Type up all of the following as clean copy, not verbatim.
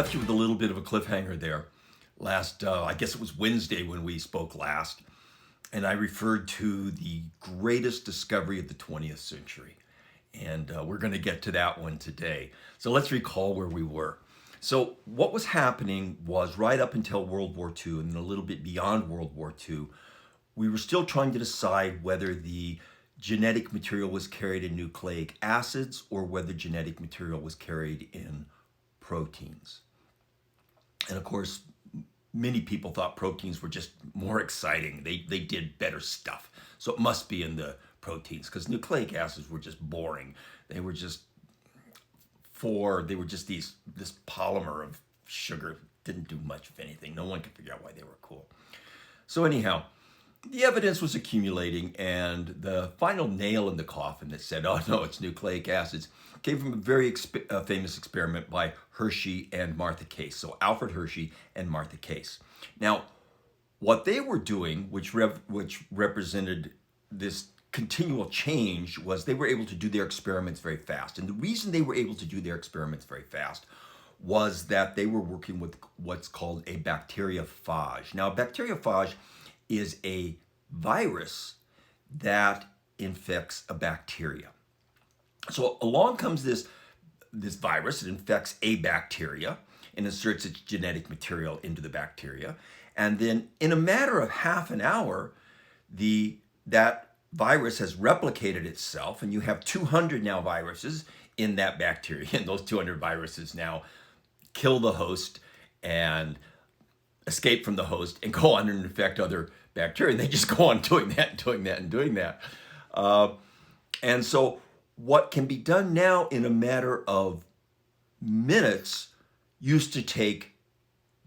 left you with a little bit of a cliffhanger there last, I guess it was Wednesday when we spoke last, and I referred to the greatest discovery of the 20th century. And we're going to get to that one today. So let's recall where we were. So what was happening was right up until World War II and then a little bit beyond World War II, we were still trying to decide whether the genetic material was carried in nucleic acids or whether genetic material was carried in proteins. And of course, many people thought proteins were just more exciting. They did better stuff. So it must be in the proteins because nucleic acids were just boring. They were just this polymer of sugar, didn't do much of anything. No one could figure out why they were cool. So anyhow, the evidence was accumulating, and the final nail in the coffin that said, oh no, it's nucleic acids, came from a very famous experiment by Hershey and Martha Case. So Alfred Hershey and Martha Case. Now, what they were doing, which represented this continual change, was they were able to do their experiments very fast. And the reason they were able to do their experiments very fast was that they were working with what's called a bacteriophage. Now, a bacteriophage is a virus that infects a bacteria. So along comes this virus. It infects a bacteria and inserts its genetic material into the bacteria. And then in a matter of half an hour, that virus has replicated itself, and you have 200 now viruses in that bacteria. And those 200 viruses now kill the host and escape from the host and go on and infect other bacteria. And they just go on doing that, doing that, and doing that. And so what can be done now in a matter of minutes used to take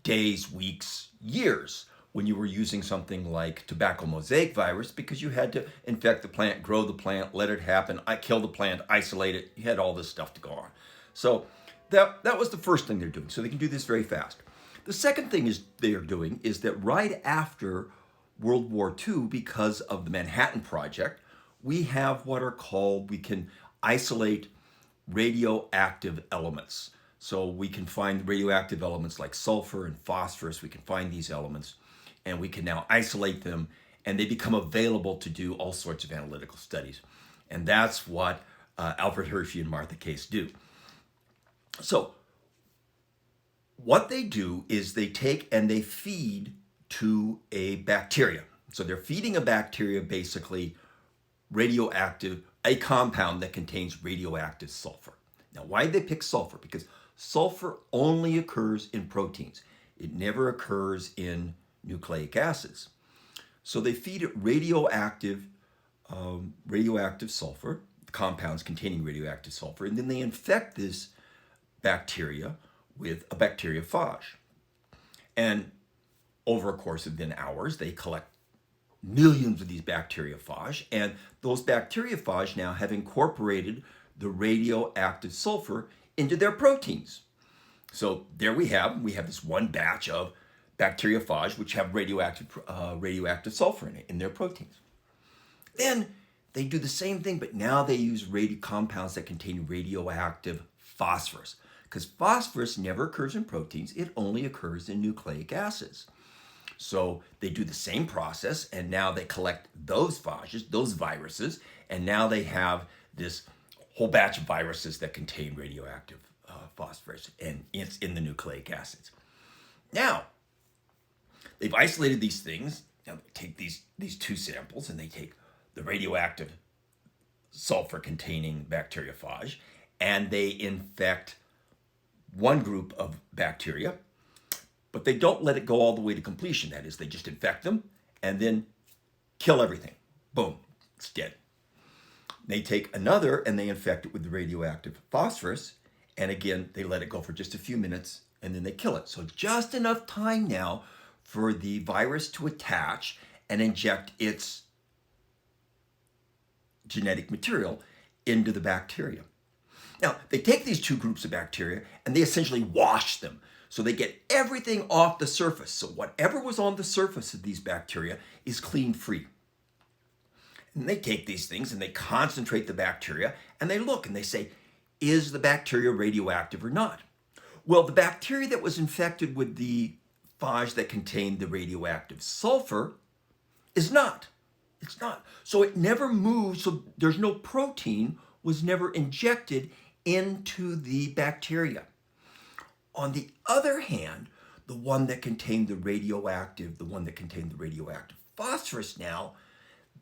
days, weeks, years when you were using something like tobacco mosaic virus, because you had to infect the plant, grow the plant, let it happen, kill the plant, isolate it. You had all this stuff to go on. So that was the first thing they're doing. So they can do this very fast. The second thing they are doing is that right after World War II, because of the Manhattan Project, we have we can isolate radioactive elements. So we can find radioactive elements like sulfur and phosphorus. We can find these elements, and we can now isolate them, and they become available to do all sorts of analytical studies. And that's what Alfred Hershey and Martha Case do. So what they do is they take and they feed to a bacteria. So they're feeding a bacteria basically a compound that contains radioactive sulfur. Now, why did they pick sulfur? Because sulfur only occurs in proteins. It never occurs in nucleic acids. So they feed it radioactive sulfur, compounds containing radioactive sulfur, and then they infect this bacteria with a bacteriophage. And over a course of then hours, they collect millions of these bacteriophage, and those bacteriophage now have incorporated the radioactive sulfur into their proteins. So there we have this one batch of bacteriophage which have radioactive sulfur in it in their proteins. Then they do the same thing, but now they use compounds that contain radioactive phosphorus, because phosphorus never occurs in proteins. It only occurs in nucleic acids. So they do the same process, and now they collect those phages, those viruses, and now they have this whole batch of viruses that contain radioactive phosphorus, and it's in the nucleic acids. Now, they've isolated these things. Now they take these two samples, and they take the radioactive sulfur-containing bacteriophage, and they infect one group of bacteria, but they don't let it go all the way to completion. That is, they just infect them and then kill everything. Boom, it's dead. They take another and they infect it with the radioactive phosphorus, and again, they let it go for just a few minutes and then they kill it. So just enough time now for the virus to attach and inject its genetic material into the bacteria. Now, they take these two groups of bacteria and they essentially wash them. So they get everything off the surface. So whatever was on the surface of these bacteria is clean free. And they take these things and they concentrate the bacteria and they look and they say, is the bacteria radioactive or not? Well, the bacteria that was infected with the phage that contained the radioactive sulfur is not. It's not. So it never moved. So there's no protein was never injected into the bacteria. On the other hand, the one that contained the radioactive phosphorus now,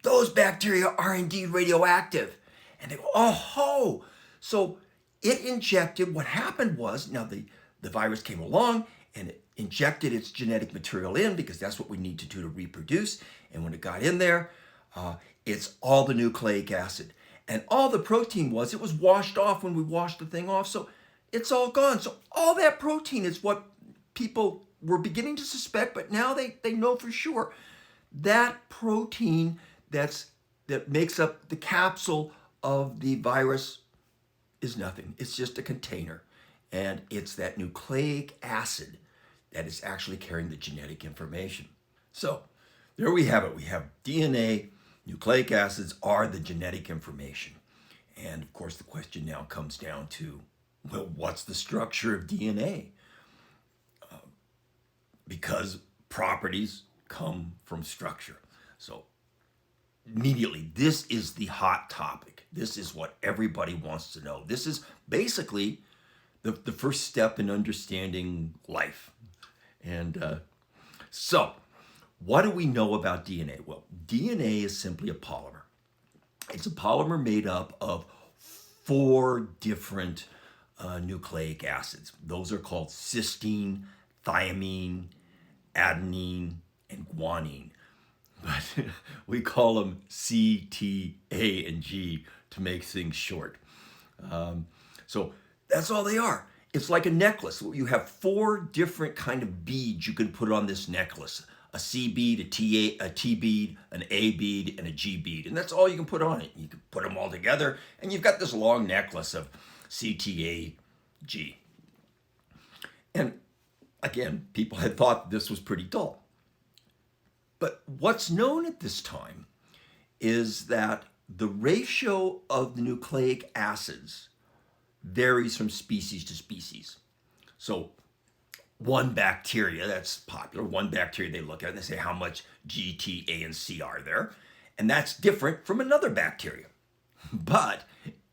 those bacteria are indeed radioactive. And they go, oh ho. So it injected, what happened was, now the virus came along and it injected its genetic material in because that's what we need to do to reproduce. And when it got in there, it's all the nucleic acid. And all the protein it was washed off when we washed the thing off. So it's all gone. So all that protein is what people were beginning to suspect, but now they know for sure. That protein that makes up the capsule of the virus is nothing. It's just a container. And it's that nucleic acid that is actually carrying the genetic information. So there we have it. We have DNA. Nucleic acids are the genetic information. And of course, the question now comes down to, well, what's the structure of DNA? Because properties come from structure. So immediately, this is the hot topic. This is what everybody wants to know. This is basically the first step in understanding life. And so, what do we know about DNA? Well, DNA is simply a polymer. It's a polymer made up of 4 different nucleic acids. Those are called cysteine, thymine, adenine, and guanine. But we call them C, T, A, and G to make things short. So that's all they are. It's like a necklace. You have 4 different kind of beads you can put on this necklace. A C bead, a T bead, an A bead, and a G bead. And that's all you can put on it. You can put them all together, and you've got this long necklace of C, T, A, G. And again, people had thought this was pretty dull. But what's known at this time is that the ratio of the nucleic acids varies from species to species. So one bacteria that's popular, one bacteria they look at and they say how much G, T, A, and C are there. And that's different from another bacteria. But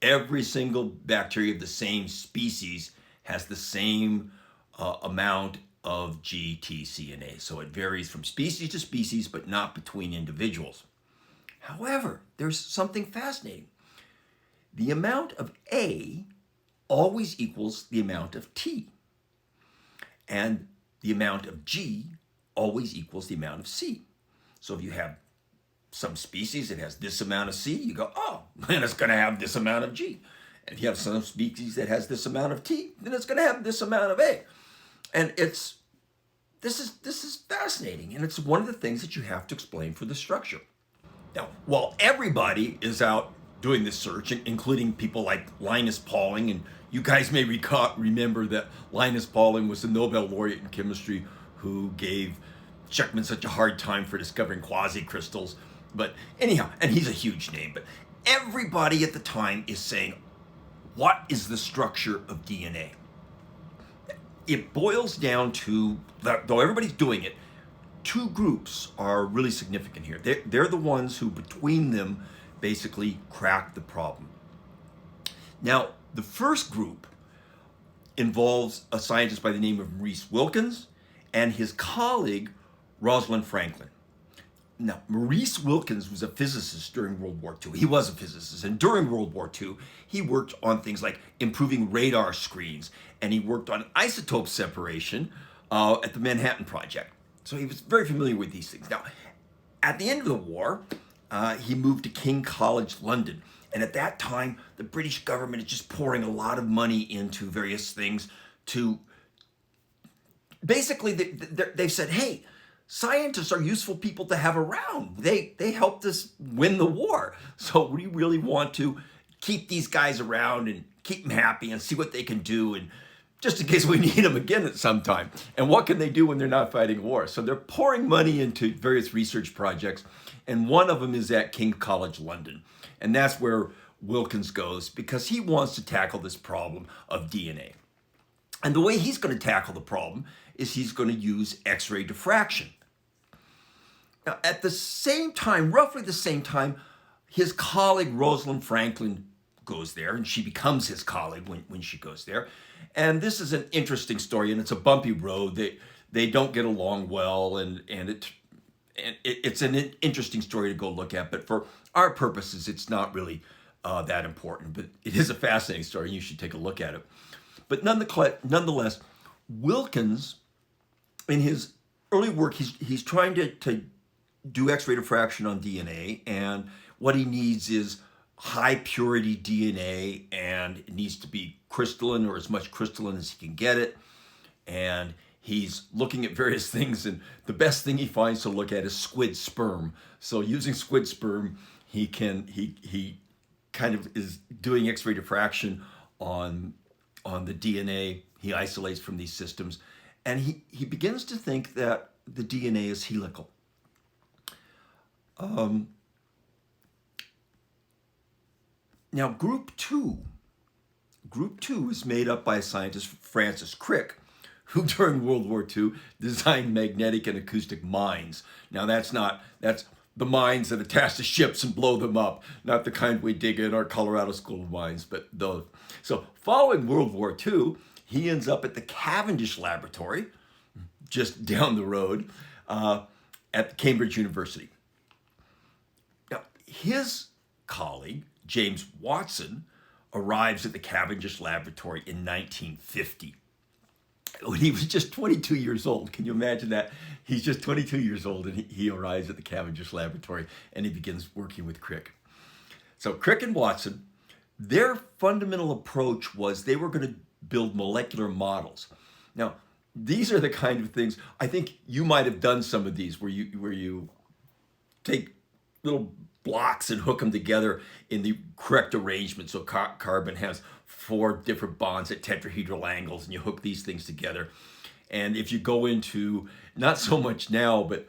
every single bacteria of the same species has the same amount of G, T, C, and A. So it varies from species to species, but not between individuals. However, there's something fascinating. The amount of A always equals the amount of T. And the amount of G always equals the amount of C. So if you have some species that has this amount of C, you go, oh, then it's going to have this amount of G. And if you have some species that has this amount of T, then it's going to have this amount of A. And this is fascinating, and it's one of the things that you have to explain for the structure. Now, while everybody is out doing this search, including people like Linus Pauling, and you guys may remember that Linus Pauling was the Nobel laureate in chemistry who gave Sheckman such a hard time for discovering quasicrystals. But anyhow, and he's a huge name, but everybody at the time is saying, what is the structure of DNA? It boils down to, though everybody's doing it, 2 groups are really significant here. They're the ones who, between them, basically crack the problem. Now, the first group involves a scientist by the name of Maurice Wilkins and his colleague, Rosalind Franklin. Now, Maurice Wilkins was a physicist during World War II. He was a physicist, and during World War II, he worked on things like improving radar screens, and he worked on isotope separation at the Manhattan Project. So he was very familiar with these things. Now, at the end of the war, he moved to King College London. And at that time, the British government is just pouring a lot of money into various things to, basically, they've said, hey, scientists are useful people to have around. They helped us win the war. So we really want to keep these guys around and keep them happy and see what they can do, and just in case we need them again at some time. And what can they do when they're not fighting war? So they're pouring money into various research projects, and one of them is at King College London. And that's where Wilkins goes because he wants to tackle this problem of DNA. And the way he's going to tackle the problem is he's going to use X-ray diffraction. Now, at the same time, roughly the same time, his colleague Rosalind Franklin goes there, and she becomes his colleague when she goes there. And this is an interesting story, and it's a bumpy road. They don't get along well, and it's an interesting story to go look at. But for our purposes, it's not really that important. But it is a fascinating story, and you should take a look at it. But nonetheless, Wilkins, in his early work, he's trying to do X-ray diffraction on DNA, and what he needs is high purity DNA, and it needs to be crystalline, or as much crystalline as he can get it. And he's looking at various things, and the best thing he finds to look at is squid sperm. So using squid sperm, he kind of is doing X-ray diffraction on the DNA he isolates from these systems, and he begins to think that the DNA is helical. Now, Group 2 is made up by scientist Francis Crick, who during World War II designed magnetic and acoustic mines. Now, that's the mines that attach to ships and blow them up, not the kind we dig in our Colorado School of Mines, but those. So following World War II, he ends up at the Cavendish Laboratory, just down the road, at Cambridge University. Now, his colleague, James Watson, arrives at the Cavendish Laboratory in 1950. When he was just 22 years old. Can you imagine that? He's just 22 years old, and he arrives at the Cavendish Laboratory, and he begins working with Crick. So Crick and Watson, their fundamental approach was they were going to build molecular models. Now, these are the kind of things, I think you might have done some of these where you take little blocks and hook them together in the correct arrangement. So carbon has 4 different bonds at tetrahedral angles, and you hook these things together. And if you go into, not so much now, but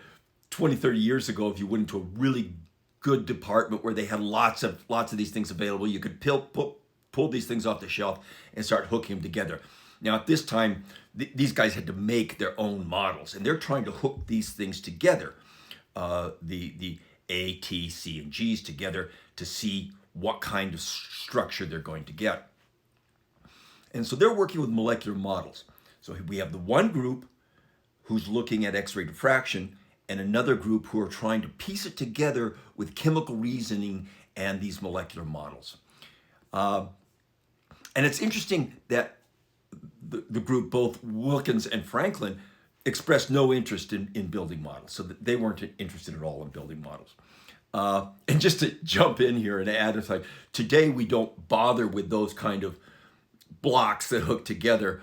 20, 30 years ago, if you went into a really good department where they had lots of these things available, you could pull these things off the shelf and start hooking them together. Now, at this time, these guys had to make their own models, and they're trying to hook these things together, the A, T, C, and G's together to see what kind of structure they're going to get. And so they're working with molecular models. So we have the one group who's looking at X-ray diffraction, and another group who are trying to piece it together with chemical reasoning and these molecular models. And it's interesting that the group, both Wilkins and Franklin, expressed no interest in building models. So they weren't interested at all in building models. And just to jump in here and add, it's like, today we don't bother with those kind of blocks that hook together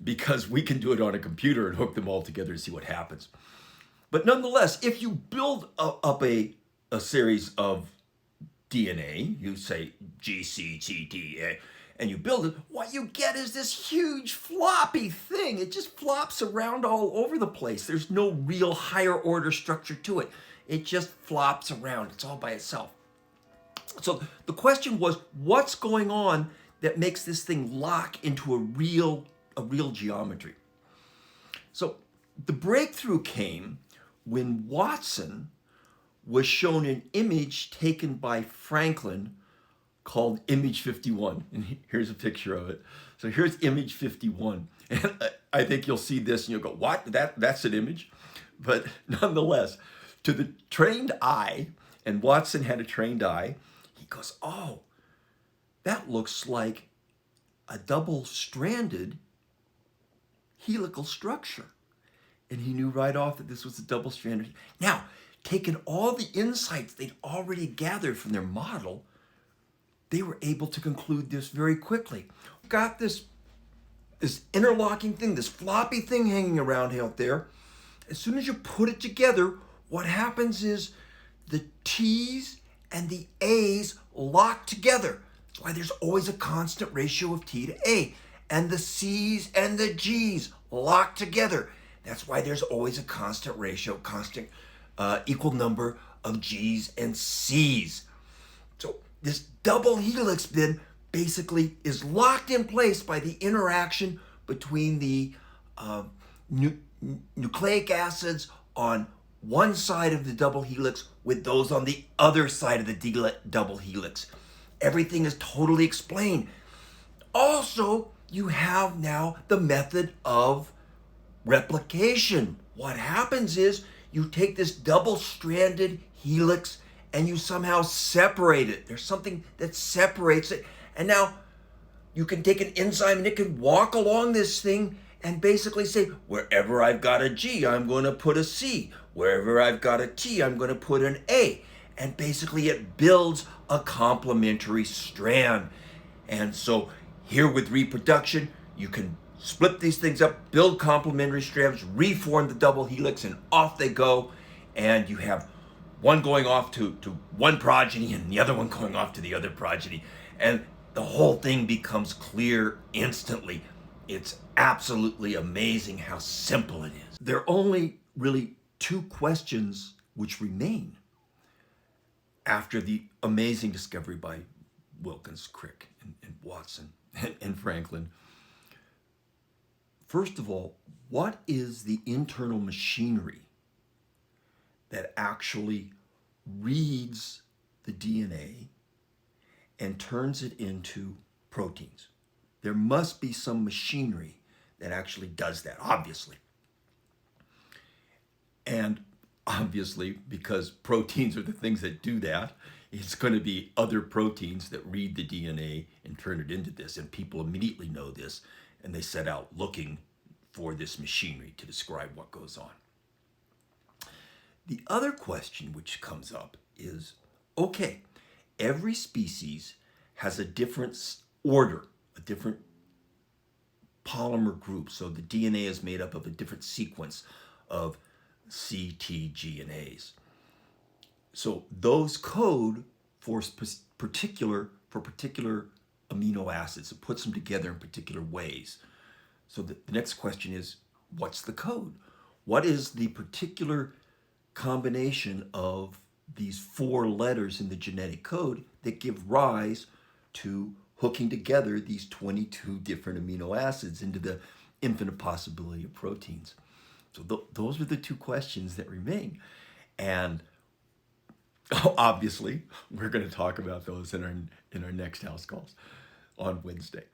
because we can do it on a computer and hook them all together to see what happens. But nonetheless, if you build up a series of DNA, you say GCGDA, and you build it, what you get is this huge floppy thing. It just flops around all over the place. There's no real higher order structure to it. It just flops around. It's all by itself. So the question was, what's going on that makes this thing lock into a real geometry? So the breakthrough came when Watson was shown an image taken by Franklin called Image 51. And here's a picture of it. So here's Image 51. And I think you'll see this and you'll go, what? That's an image? But nonetheless, to the trained eye, and Watson had a trained eye, he goes, oh, that looks like a double-stranded helical structure. And he knew right off that this was a double-stranded. Now, taking all the insights they'd already gathered from their model, they were able to conclude this very quickly. Got this interlocking thing, this floppy thing hanging around out there. As soon as you put it together, what happens is the T's and the A's lock together. That's why there's always a constant ratio of T to A. And the C's and the G's lock together. That's why there's always a constant ratio, equal number of G's and C's. So this double helix then basically is locked in place by the interaction between the nu- nucleic acids on one side of the double helix with those on the other side of the double helix. Everything is totally explained. Also, you have now the method of replication. What happens is you take this double-stranded helix and you somehow separate it. There's something that separates it. And now you can take an enzyme and it can walk along this thing and basically say, wherever I've got a G, I'm going to put a C. Wherever I've got a T, I'm going to put an A. And basically it builds a complementary strand. And so here with reproduction, you can split these things up, build complementary strands, reform the double helix, and off they go. And you have one going off to one progeny and the other one going off to the other progeny. And the whole thing becomes clear instantly. It's absolutely amazing how simple it is. There are only really two questions which remain after the amazing discovery by Wilkins, Crick, and Watson, and Franklin. First of all, what is the internal machinery that actually reads the DNA and turns it into proteins? There must be some machinery that actually does that, obviously. And obviously, because proteins are the things that do that, it's going to be other proteins that read the DNA and turn it into this. And people immediately know this, and they set out looking for this machinery to describe what goes on. The other question which comes up is, okay, every species has a different order, a different polymer group. So the DNA is made up of a different sequence of C, T, G, and A's. So those code for particular amino acids. It puts them together in particular ways. So the next question is, what's the code? What is the particular combination of these 4 letters in the genetic code that give rise to hooking together these 22 different amino acids into the infinite possibility of proteins? So those are the 2 questions that remain. And obviously, we're going to talk about those in our next house calls on Wednesday.